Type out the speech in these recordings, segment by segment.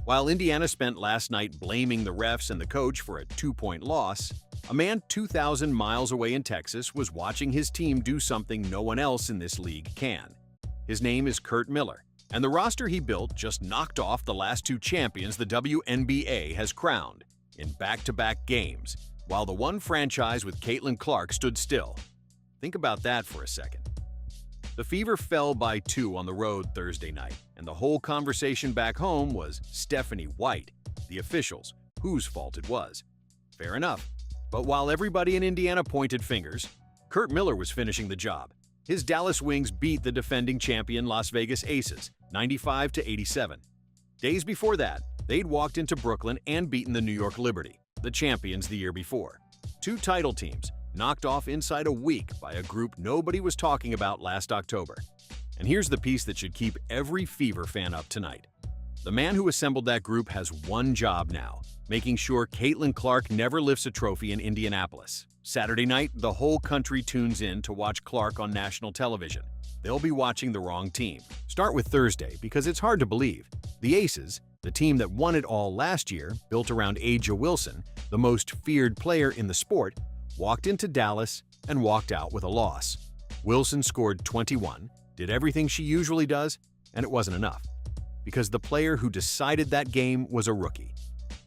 While Indiana spent last night blaming the refs and the coach for a 2-point loss, a man 2,000 miles away in Texas was watching his team do something no one else in this league can. His name is Curt Miller, and the roster he built just knocked off the last two champions the WNBA has crowned in back-to-back games, while the one franchise with Caitlin Clark stood still. Think about that for a second. The Fever fell by 2 on the road Thursday night, and the whole conversation back home was Stephanie White, the officials, whose fault it was. Fair enough. But while everybody in Indiana pointed fingers, Curt Miller was finishing the job. His Dallas Wings beat the defending champion Las Vegas Aces, 95-87. Days before that, they'd walked into Brooklyn and beaten the New York Liberty, the champions the year before. Two title teams, knocked off inside a week by a group nobody was talking about last October. And here's the piece that should keep every Fever fan up tonight. The man who assembled that group has one job now, making sure Caitlin Clark never lifts a trophy in Indianapolis. Saturday night, the whole country tunes in to watch Clark on national television. They'll be watching the wrong team. Start with Thursday, because it's hard to believe. The Aces, the team that won it all last year, built around A'ja Wilson, the most feared player in the sport, walked into Dallas and walked out with a loss. Wilson scored 21, did everything she usually does, and it wasn't enough. Because the player who decided that game was a rookie.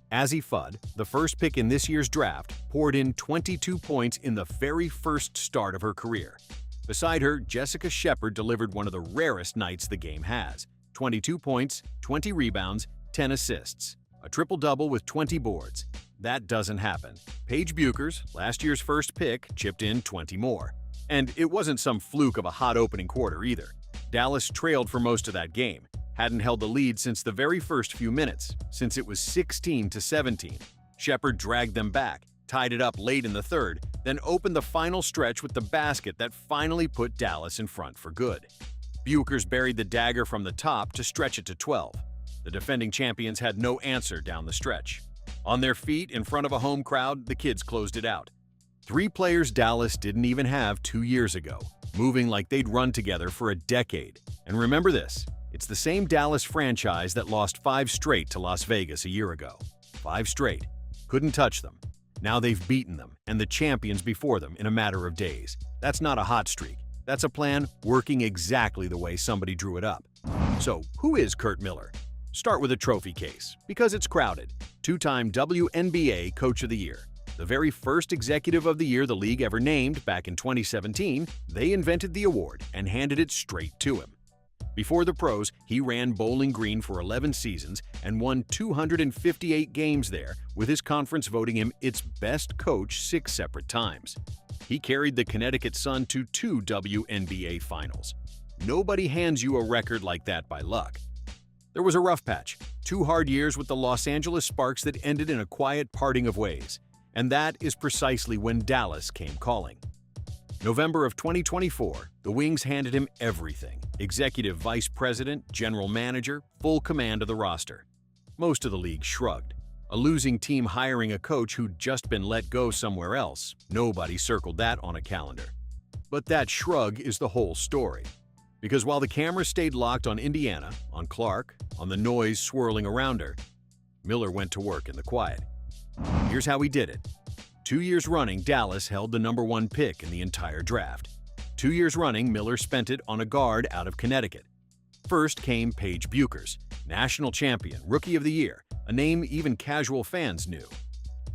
Azzi Fudd, the first pick in this year's draft, poured in 22 points in the very first start of her career. Beside her, Jessica Shepard delivered one of the rarest nights the game has. 22 points, 20 rebounds, 10 assists. A triple-double with 20 boards. That doesn't happen. Paige Bueckers, last year's first pick, chipped in 20 more. And it wasn't some fluke of a hot opening quarter either. Dallas trailed for most of that game, hadn't held the lead since the very first few minutes, since it was 16-17. Shepard dragged them back, tied it up late in the third, then opened the final stretch with the basket that finally put Dallas in front for good. Bueckers buried the dagger from the top to stretch it to 12. The defending champions had no answer down the stretch. On their feet, in front of a home crowd, the kids closed it out. 3 players Dallas didn't even have 2 years ago, moving like they'd run together for a decade. And remember this, it's the same Dallas franchise that lost 5 straight to Las Vegas a year ago. 5 straight. Couldn't touch them. Now they've beaten them and the champions before them in a matter of days. That's not a hot streak. That's a plan working exactly the way somebody drew it up. So, who is Curt Miller? Start with a trophy case, because it's crowded. 2-time WNBA Coach of the Year. The very first Executive of the Year the league ever named back in 2017, they invented the award and handed it straight to him. Before the pros, he ran Bowling Green for 11 seasons and won 258 games there, with his conference voting him its best coach 6 separate times. He carried the Connecticut Sun to 2 WNBA finals. Nobody hands you a record like that by luck. There was a rough patch, 2 hard years with the Los Angeles Sparks that ended in a quiet parting of ways. And that is precisely when Dallas came calling. November of 2024, the Wings handed him everything. Executive Vice President, General Manager, full command of the roster. Most of the league shrugged. A losing team hiring a coach who'd just been let go somewhere else. Nobody circled that on a calendar. But that shrug is the whole story. Because while the camera stayed locked on Indiana, on Clark, on the noise swirling around her, Miller went to work in the quiet. Here's how he did it. 2 years running, Dallas held the #1 pick in the entire draft. 2 years running, Miller spent it on a guard out of Connecticut. First came Paige Bueckers, national champion, Rookie of the Year, a name even casual fans knew.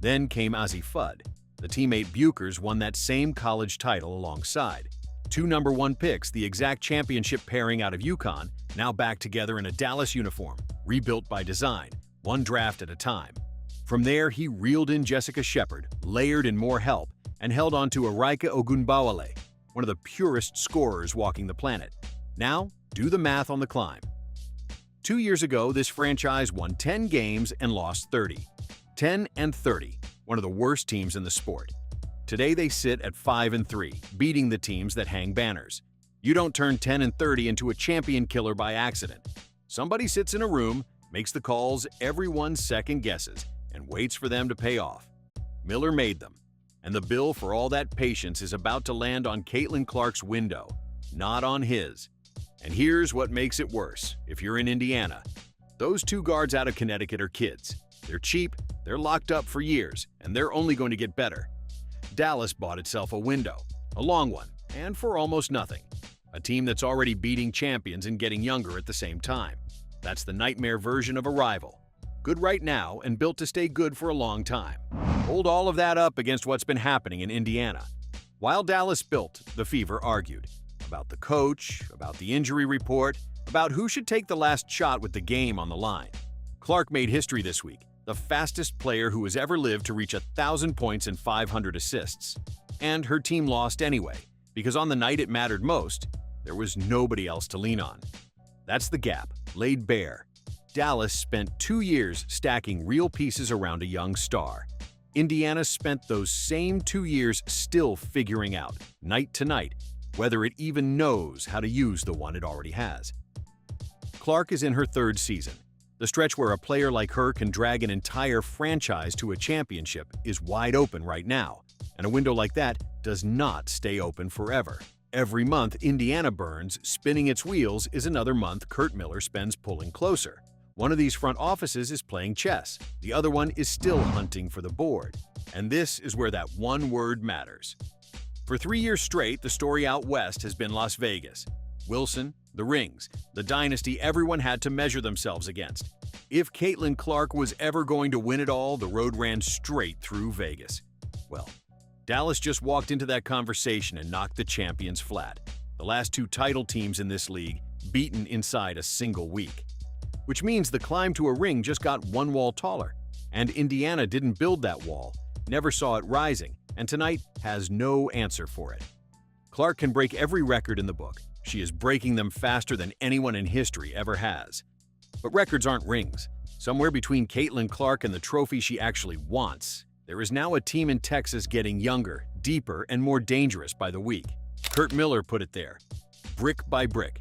Then came Azzi Fudd. The teammate Bueckers won that same college title alongside. 2 #1 picks, the exact championship pairing out of UConn, now back together in a Dallas uniform, rebuilt by design, 1 draft at a time. From there, he reeled in Jessica Shepard, layered in more help, and held on to Arika Ogunbowale, one of the purest scorers walking the planet. Now, do the math on the climb. 2 years ago, this franchise won 10 games and lost 30. 10-30, one of the worst teams in the sport. Today they sit at 5-3, beating the teams that hang banners. You don't turn 10-30 into a champion killer by accident. Somebody sits in a room, makes the calls everyone second guesses, and waits for them to pay off. Miller made them, and the bill for all that patience is about to land on Caitlin Clark's window, not on his. And here's what makes it worse if you're in Indiana. Those two guards out of Connecticut are kids. They're cheap, they're locked up for years, and they're only going to get better. Dallas bought itself a window, a long one, and for almost nothing. A team that's already beating champions and getting younger at the same time. That's the nightmare version of a rival. Good right now and built to stay good for a long time. Hold all of that up against what's been happening in Indiana. While Dallas built, the Fever argued. About the coach, about the injury report, about who should take the last shot with the game on the line. Clark made history this week, the fastest player who has ever lived to reach 1,000 points and 500 assists. And her team lost anyway, because on the night it mattered most, there was nobody else to lean on. That's the gap, laid bare. Dallas spent 2 years stacking real pieces around a young star. Indiana spent those same 2 years still figuring out, night to night, whether it even knows how to use the one it already has. Clark is in her 3rd season. The stretch where a player like her can drag an entire franchise to a championship is wide open right now, and a window like that does not stay open forever. Every month Indiana burns, spinning its wheels, is another month Curt Miller spends pulling closer. One of these front offices is playing chess, the other one is still hunting for the board. And this is where that one word matters. For 3 years straight, the story out west has been Las Vegas. Wilson, the rings, the dynasty everyone had to measure themselves against. If Caitlin Clark was ever going to win it all, the road ran straight through Vegas. Well, Dallas just walked into that conversation and knocked the champions flat. The last 2 title teams in this league beaten inside a single week. Which means the climb to a ring just got one wall taller. And Indiana didn't build that wall, never saw it rising, and tonight has no answer for it. Clark can break every record in the book. She is breaking them faster than anyone in history ever has. But records aren't rings. Somewhere between Caitlin Clark and the trophy she actually wants, there is now a team in Texas getting younger, deeper, and more dangerous by the week. Curt Miller put it there, brick by brick.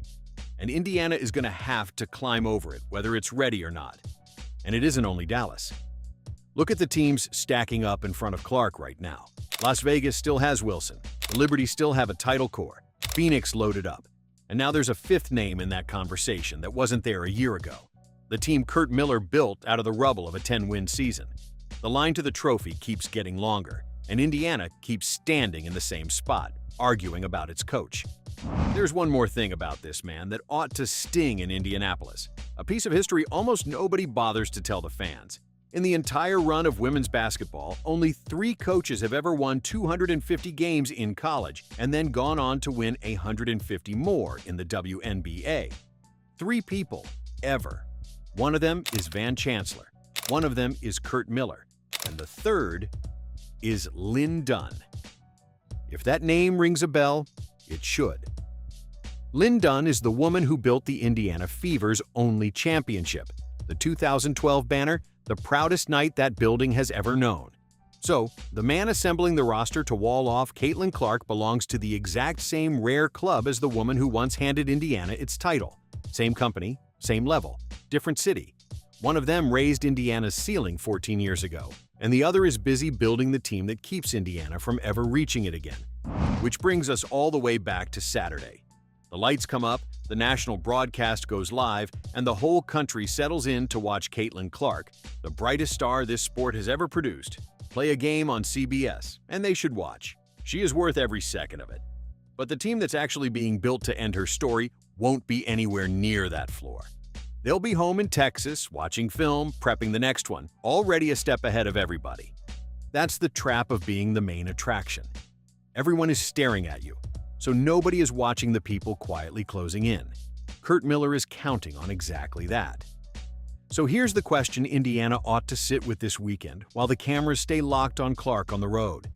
And Indiana is going to have to climb over it, whether it's ready or not. And it isn't only Dallas. Look at the teams stacking up in front of Clark right now. Las Vegas still has Wilson. The Liberty still have a title core. Phoenix loaded up. And now there's a 5th name in that conversation that wasn't there a year ago. The team Curt Miller built out of the rubble of a 10-win season. The line to the trophy keeps getting longer, and Indiana keeps standing in the same spot, arguing about its coach. There's one more thing about this man that ought to sting in Indianapolis, a piece of history almost nobody bothers to tell the fans. In the entire run of women's basketball, only 3 coaches have ever won 250 games in college and then gone on to win 150 more in the WNBA. 3 people, ever. One of them is Van Chancellor, one of them is Curt Miller, and the third is Lin Dunn. If that name rings a bell, it should. Lin Dunn is the woman who built the Indiana Fever's only championship, the 2012 banner, the proudest night that building has ever known. So, the man assembling the roster to wall off Caitlin Clark belongs to the exact same rare club as the woman who once handed Indiana its title. Same company, same level, different city. One of them raised Indiana's ceiling 14 years ago, and the other is busy building the team that keeps Indiana from ever reaching it again. Which brings us all the way back to Saturday. The lights come up, the national broadcast goes live, and the whole country settles in to watch Caitlin Clark, the brightest star this sport has ever produced, play a game on CBS, and they should watch. She is worth every second of it. But the team that's actually being built to end her story won't be anywhere near that floor. They'll be home in Texas, watching film, prepping the next one, already a step ahead of everybody. That's the trap of being the main attraction. Everyone is staring at you, so nobody is watching the people quietly closing in. Curt Miller is counting on exactly that. So here's the question Indiana ought to sit with this weekend while the cameras stay locked on Clark on the road.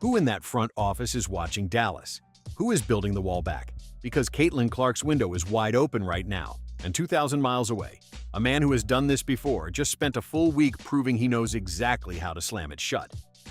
Who in that front office is watching Dallas? Who is building the wall back? Because Caitlin Clark's window is wide open right now and 2,000 miles away. A man who has done this before just spent a full week proving he knows exactly how to slam it shut.